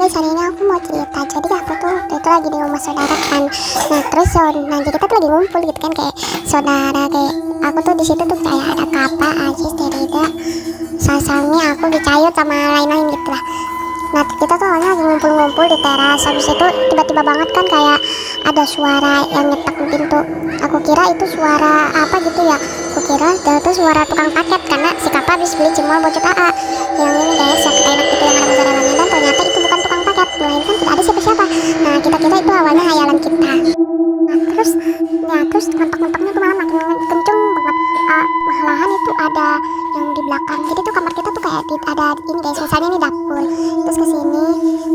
Guys, hari ini aku mau cerita. Jadi aku tuh waktu itu lagi di rumah saudara kan. Nah terus jadi kita tuh lagi ngumpul gitu kan, kayak saudara, kayak aku tuh di situ tuh kayak ada Kapa, Ajis, Derida, Sasami, aku Dicayut sama lain-lain gitu lah. Nah kita tuh awalnya lagi ngumpul-ngumpul di teras. Habis itu tiba-tiba banget kan kayak ada suara yang ngetok di pintu. Aku kira itu suara apa gitu ya. Aku kira itu suara tukang paket karena si Kapa habis beli cimol bocot AA yang ini guys, yang enak gitu yang ada mozzarellanya, dan ternyata itu bukan tukang paket, melainkan tidak ada siapa-siapa. Nah kita kira itu awalnya hayalan kita. Terus ngetok-ngetoknya tuh malah makin kenceng banget. Malahan itu ada yang di belakang. Jadi tuh kamar kita tuh kayak ada ini guys, misalnya ini dapur, terus kesini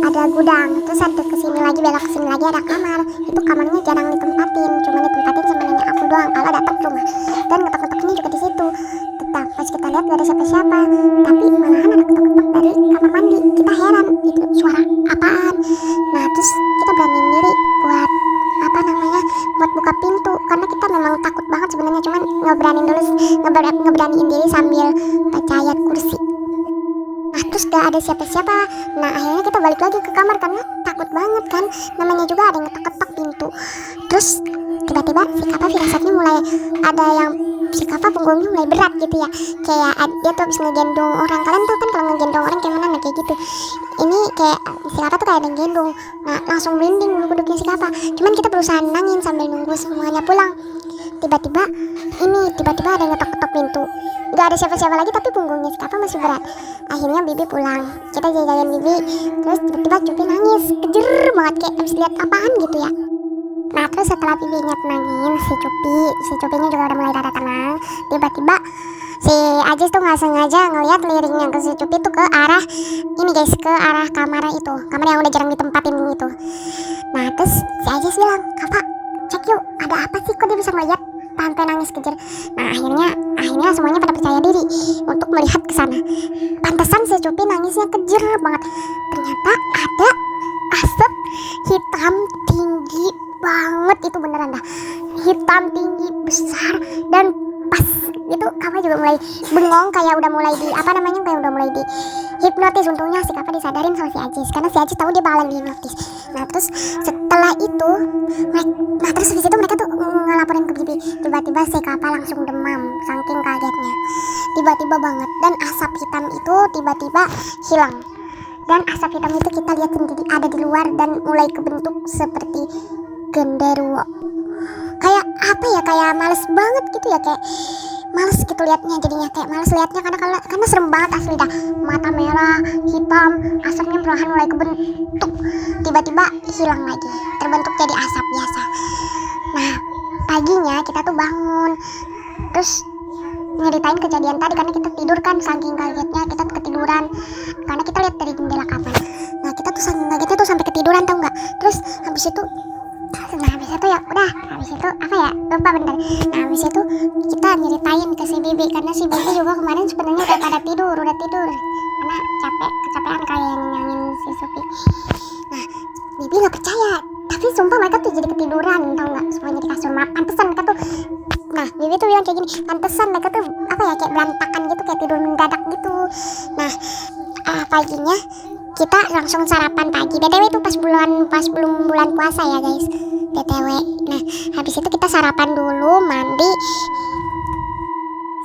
ada gudang, terus ada kesini lagi, belok kesini lagi ada kamar. Itu kamarnya jarang ditempatin, cuma ditempatin sama nenek aku doang kalau datang ke rumah. Dan ngetok-ngetoknya juga di situ. Tetap pas kita lihat gak ada siapa-siapa, tapi malahan ada ketok-ketok dari kamar mandi. Kita heran itu suara apaan. Nah terus kita beraniin diri buat buat buka pintu karena kita memang takut banget sebenarnya, cuman ngeberaniin diri sambil baca ayat kursi. Nah terus gak ada siapa-siapa. Nah akhirnya kita balik lagi ke kamar karena takut banget kan, namanya juga ada yang ngetok-ketok pintu. Terus tiba-tiba si Kapa firasatnya mulai ada yang, si Kapa punggungnya mulai berat gitu ya, kayak dia tuh habis ngegendong orang. Kalian tau kan kalau ngegendong orang kayak mana, kayak gitu. Ini kayak si Kapa tuh kayak ada yang gendong. Nah langsung merinding duduknya si Kapa. Cuman kita berusaha nenangin sambil nunggu semuanya pulang. Tiba-tiba ada yang ngetok-ketok pintu. Gak ada siapa-siapa lagi tapi punggungnya si Kapa masih berat. Akhirnya Bibi pulang. Kita jajain Bibi. Terus tiba-tiba Cupi nangis kejer banget, kayak abis lihat apaan gitu ya. Nah terus setelah Bibi tenangin si Cupinya juga udah mulai rada tenang. Tiba-tiba si Ajis tuh nggak sengaja ngeliat liringnya ke si Cupi tuh ke arah ini guys, ke arah kamar itu, kamar yang udah jarang ditempatin gitu. Nah terus si Ajis bilang, "Kapa, cek yuk, ada apa sih, kok dia bisa ngeliat sampai nangis kejer?" Nah akhirnya semuanya pada percaya diri untuk melihat ke sana. Pantesan si Cupi nangisnya kejer banget. Ternyata ada asap hitam tinggi banget, itu beneran dah, hitam tinggi besar. Dan pas itu Kapa juga mulai bengong, kayak udah mulai di hipnotis. Untungnya si Kapa disadarin sama si Ajis karena si Ajis tahu dia bakalan di hipnotis. Nah terus setelah itu terus habis itu mereka tuh ngelaporin ke Bibi. Tiba-tiba si Kapa langsung demam saking kagetnya, tiba-tiba banget. Dan asap hitam itu tiba-tiba hilang. Dan asap hitam itu kita lihat sendiri ada di luar dan mulai kebentuk seperti genderuwo. Kayak apa ya, kayak males banget gitu ya, kayak males gitu liatnya, jadinya kayak males liatnya karena serem banget asli dah. Mata merah, hitam, asapnya perlahan mulai kebentuk, tiba-tiba hilang lagi, terbentuk jadi asap biasa. Nah paginya kita tuh bangun terus nyeritain kejadian tadi karena kita tidur kan, saking kagetnya kita ketiduran karena kita lihat dari jendela kamar. Nah kita tuh saking kagetnya tuh sampai ketiduran, tau nggak? Terus habis itu lupa bentar. Nah habis itu kita nyeritain ke si Bibi karena si Bibi juga kemarin sebenarnya udah tidur karena kecapean kayak yang nyangin si Supi. Nah Bibi nggak percaya, tapi sumpah mereka tuh jadi ketiduran, tau nggak, semuanya di kasur. Pantesan mereka tuh, nah Bibi tuh bilang kayak gini, pantesan mereka tuh kayak berantakan gitu, kayak tidur mendadak gitu. Nah paginya kita langsung sarapan pagi. BTW itu pas belum bulan puasa ya guys, BTW. Nah habis itu kita sarapan dulu, mandi.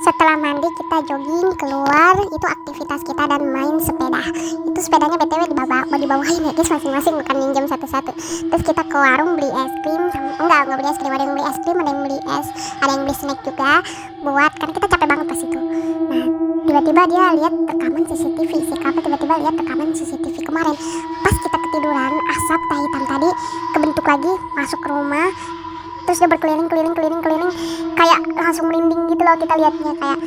Setelah mandi kita jogging keluar, itu aktivitas kita, dan main sepeda. Itu sepedanya BTW dibawain ya guys, masing-masing, bukan minjem satu-satu. Terus kita ke warung beli es krim, enggak beli es krim, ada yang beli es krim, ada yang beli es, ada yang beli snack juga buat, karena kita capek banget pas itu. Nah tiba-tiba dia lihat rekaman CCTV, si Kapa tiba-tiba lihat rekaman CCTV kemarin. Pas kita ketiduran, asap hitam tadi kebentuk lagi masuk ke rumah. Terus dia berkeliling, kayak langsung merinding gitu loh kita liatnya, kayak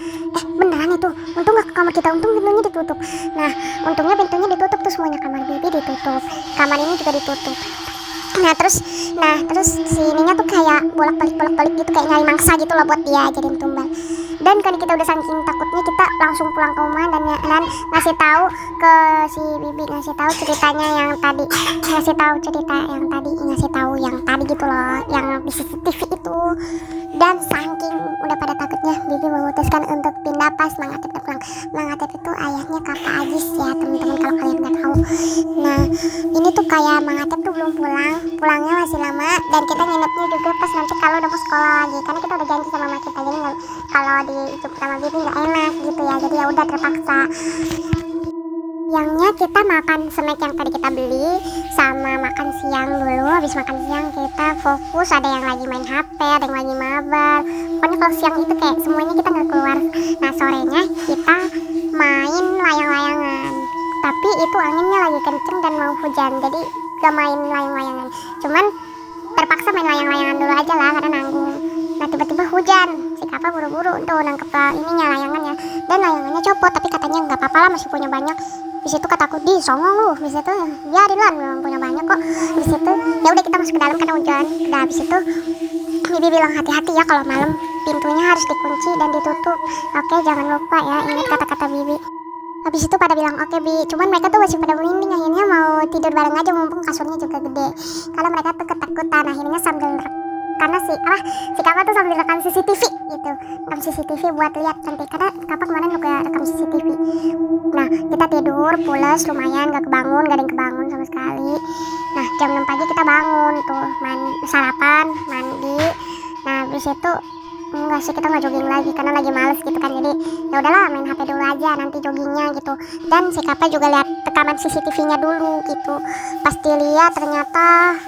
beneran itu. Untung gak ke kamar kita, untung pintunya ditutup. Nah untungnya pintunya ditutup tuh semuanya, kamar Bibi ditutup, kamar ini juga ditutup. Nah terus si ininya tuh kayak bolak-balik gitu, kayak nyari mangsa gitu loh buat dia jadiin tumbal. Dan kalau kita udah saking takutnya, kita langsung pulang ke rumah dan ngasih tahu ke si Bibi, ngasih tahu ceritanya yang tadi, ngasih tahu yang tadi gitu loh, yang di CCTV itu. Dan saking udah pada takutnya, Bibi memutuskan untuk pindah pas Mang Atep pulang. Mang Atep itu ayahnya Kakak Ajis ya teman-teman, kalau kalian nggak tahu. Nah ini tuh kayak Mang Atep tuh belum pulang, pulangnya masih lama, dan kita nginepnya juga pas nanti kalau udah mau sekolah lagi, karena kita udah janji sama mama kita, jadi kalau dijemput sama Bibi nggak enak gitu ya, jadi ya udah terpaksa. Siangnya kita makan snack yang tadi kita beli, sama makan siang dulu. Habis makan siang kita fokus, ada yang lagi main HP, ada yang lagi mabar. Pokoknya kalau siang itu kayak semuanya kita nggak keluar. Nah sorenya kita main layang-layangan, tapi itu anginnya lagi kenceng dan mau hujan, jadi gak main layang-layangan, cuman terpaksa main layang-layangan dulu aja lah karena nanggung. Nah tiba-tiba hujan, si kakak buru-buru tuh nangkep ininya, layangannya, dan layangannya copot, tapi katanya nggak apa-apa lah, masih punya banyak. Di situ kataku, di songong lu, di situ biarin lah, memang punya banyak kok. Di situ ya udah kita masuk ke dalam karena hujan. Udah habis itu Bibi bilang hati-hati ya kalau malam, pintunya harus dikunci dan ditutup. Oke, jangan lupa ya, ingat kata-kata Bibi. Habis itu pada bilang oke Bi, cuman mereka tuh masih pada merinding, akhirnya mau tidur bareng aja mumpung kasurnya juga gede. Karena mereka tuh ketakutan, akhirnya sambil karena si kakak tuh sambil rekam CCTV gitu, rekam CCTV buat lihat nanti, karena kakak kemarin juga rekam CCTV. Nah kita tidur pules lumayan, gak kebangun, gak ada yang kebangun sama sekali. Nah jam 6 pagi kita bangun tuh, sarapan, mandi. Nah habis itu enggak sih, kita nggak jogging lagi karena lagi males gitu kan, jadi ya udahlah main HP dulu aja, nanti joggingnya gitu. Dan si kakak juga lihat rekaman CCTV-nya dulu gitu, pas dilihat ternyata